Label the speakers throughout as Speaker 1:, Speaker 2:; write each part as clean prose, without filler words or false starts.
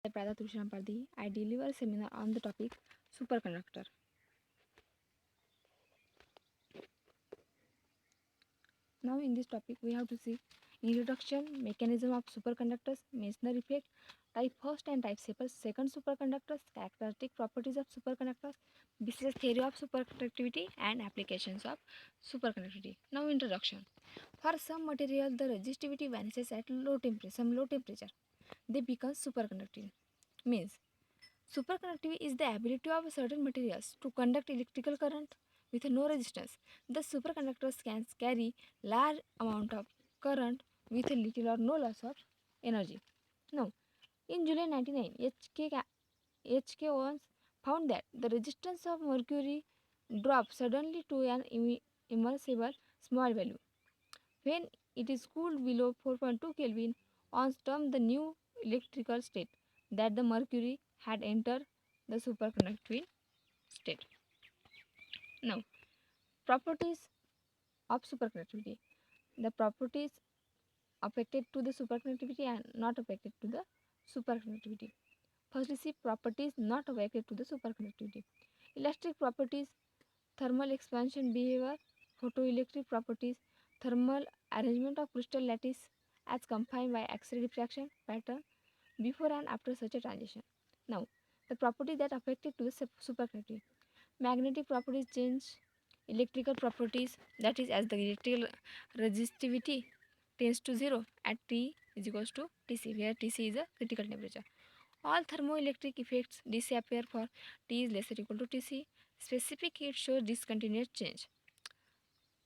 Speaker 1: Prada Tushram Pardi. I deliver a seminar on the topic superconductor. Now in this topic we have to see introduction, mechanism of superconductors, Meissner effect, type first and type second superconductors, characteristic properties of superconductors, business theory of superconductivity and applications of superconductivity. Now introduction. For some material the resistivity vanishes at low temperature. They become superconducting. Means superconductivity is the ability of certain materials to conduct electrical current with no resistance. The superconductors can carry large amount of current with little or no loss of energy. Now, in July 1999, H.K. Owens found that the resistance of mercury dropped suddenly to an immeasurable small value. When it is cooled below 4.2 Kelvin, Owens termed the new electrical state that the mercury had entered the superconducting state. Now, properties of superconductivity. The properties affected to the superconductivity and not affected to the superconductivity. Firstly, see properties not affected to the superconductivity. Elastic properties, thermal expansion behavior, photoelectric properties, thermal arrangement of crystal lattice as confined by X-ray diffraction pattern before and after such a transition. Now, the property that affected to the superconductivity. Magnetic properties change electrical properties, that is as the electrical resistivity tends to 0 at T is equals to Tc, where Tc is a critical temperature. All thermoelectric effects disappear for T is lesser equal to Tc. Specific heat shows discontinuous change.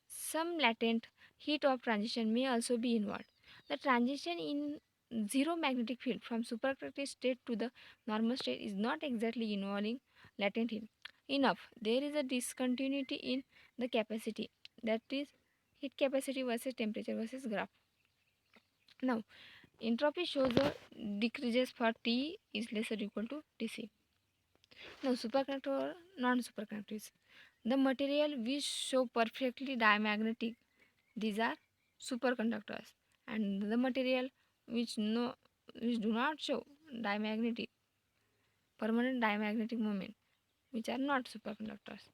Speaker 1: Some latent heat of transition may also be involved. The transition in zero magnetic field from superconducting state to the normal state is not exactly involving latent heat. Enough, there is a discontinuity in the capacity, that is heat capacity versus temperature versus graph. Now, entropy shows a decreases for T is lesser equal to Tc. Now, superconductor or non-superconductors. The material which show perfectly diamagnetic, these are superconductors, and the material which do not show diamagnetic, permanent diamagnetic moment, which are not superconductors.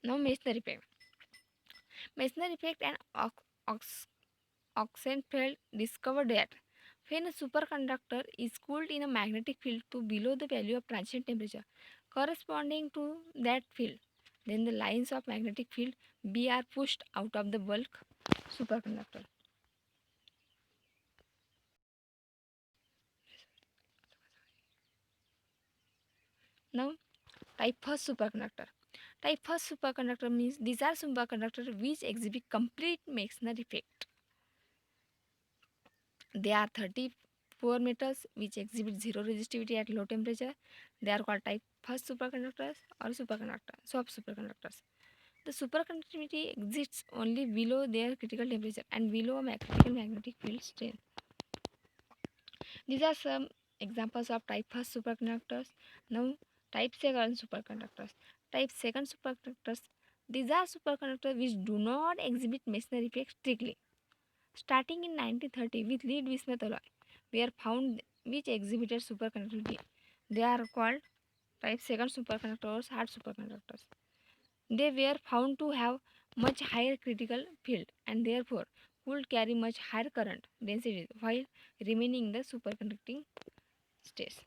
Speaker 1: Now, Meissner effect. Meissner effect and Oxenfeld discovered that when a superconductor is cooled in a magnetic field to below the value of transition temperature corresponding to that field, then the lines of magnetic field B are pushed out of the bulk superconductor. Now, type first superconductor. Type first superconductor means these are superconductors which exhibit complete Meissner effect. They are 34 metals which exhibit zero resistivity at low temperature. They are called type first superconductors or soft superconductors. The superconductivity exists only below their critical temperature and below a critical magnetic field strength. These are some examples of type first superconductors. Now, type second superconductors. Type second superconductors. These are superconductors which do not exhibit Meissner effect strictly. Starting in 1930 with lead bismuth alloy, were found which exhibited superconductivity. They are called type second superconductors, hard superconductors. They were found to have much higher critical field and therefore could carry much higher current densities while remaining in the superconducting states.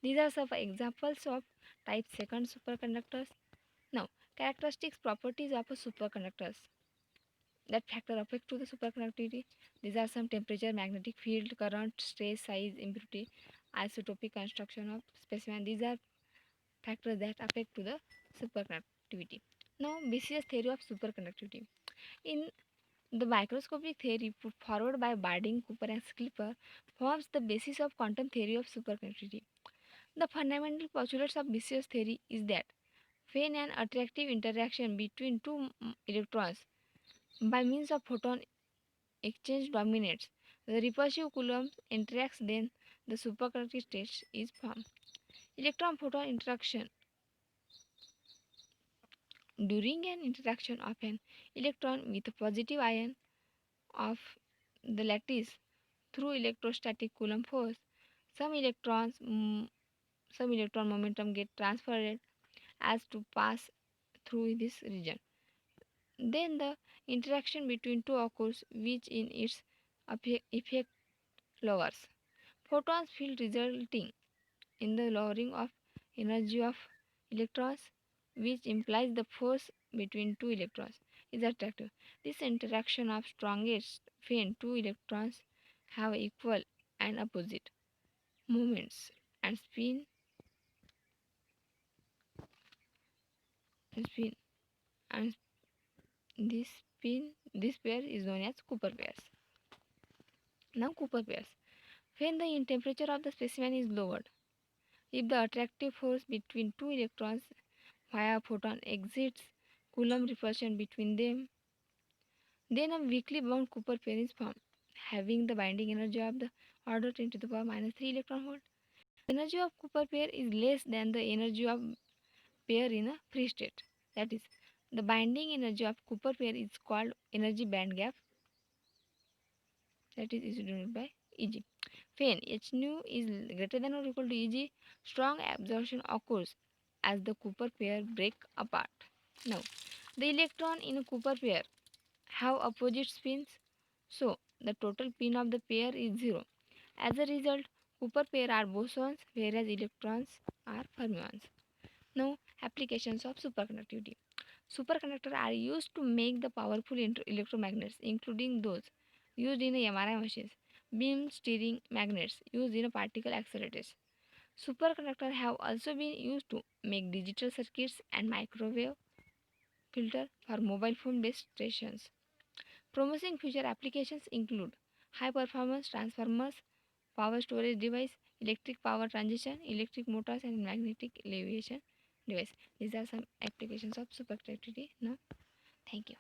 Speaker 1: These are some examples of type second superconductors. Now, characteristics properties of a superconductors that factor affect to the superconductivity. These are some temperature, magnetic field, current, stress, size, impurity, isotopic construction of specimen. These are factors that affect to the superconductivity. Now, BCS theory of superconductivity. In the microscopic theory put forward by Bardeen, Cooper, and Slipper forms the basis of quantum theory of superconductivity. The fundamental postulates of BCS theory is that when an attractive interaction between two electrons by means of photon exchange dominates, the repulsive Coulomb interacts, then the superconducting state is formed. Electron photon interaction. During an interaction of an electron with a positive ion of the lattice through electrostatic Coulomb force, Some electrons, some electron momentum get transferred as to pass through this region. Then the interaction between two occurs, which in its effect lowers photons field, resulting in the lowering of energy of electrons, which implies the force between two electrons is attractive. This interaction of strongest when two electrons have equal and opposite moments and spin and this pair is known as Cooper pairs. Now Cooper pairs. When the temperature of the specimen is lowered, if the attractive force between two electrons via photon exits Coulomb repulsion between them, then a weakly bound Cooper pair is formed, having the binding energy of the order 10 to the power minus 3 electron volt. The energy of Cooper pair is less than the energy of pair in a free state. That is, the binding energy of Cooper pair is called energy band gap. That is denoted by Eg. When H nu is greater than or equal to Eg, strong absorption occurs as the Cooper pair break apart. Now, the electron in a Cooper pair have opposite spins, so the total spin of the pair is 0. As a result, Cooper pair are bosons whereas electrons are fermions. Now, applications of superconductivity. Superconductors are used to make the powerful electromagnets, including those used in MRI machines, beam steering magnets used in particle accelerators. Superconductors have also been used to make digital circuits and microwave filter for mobile phone based stations. Promising future applications include high performance transformers, power storage device, electric power transition, electric motors, and magnetic levitation device. These are some applications of superconductivity. Now, thank you.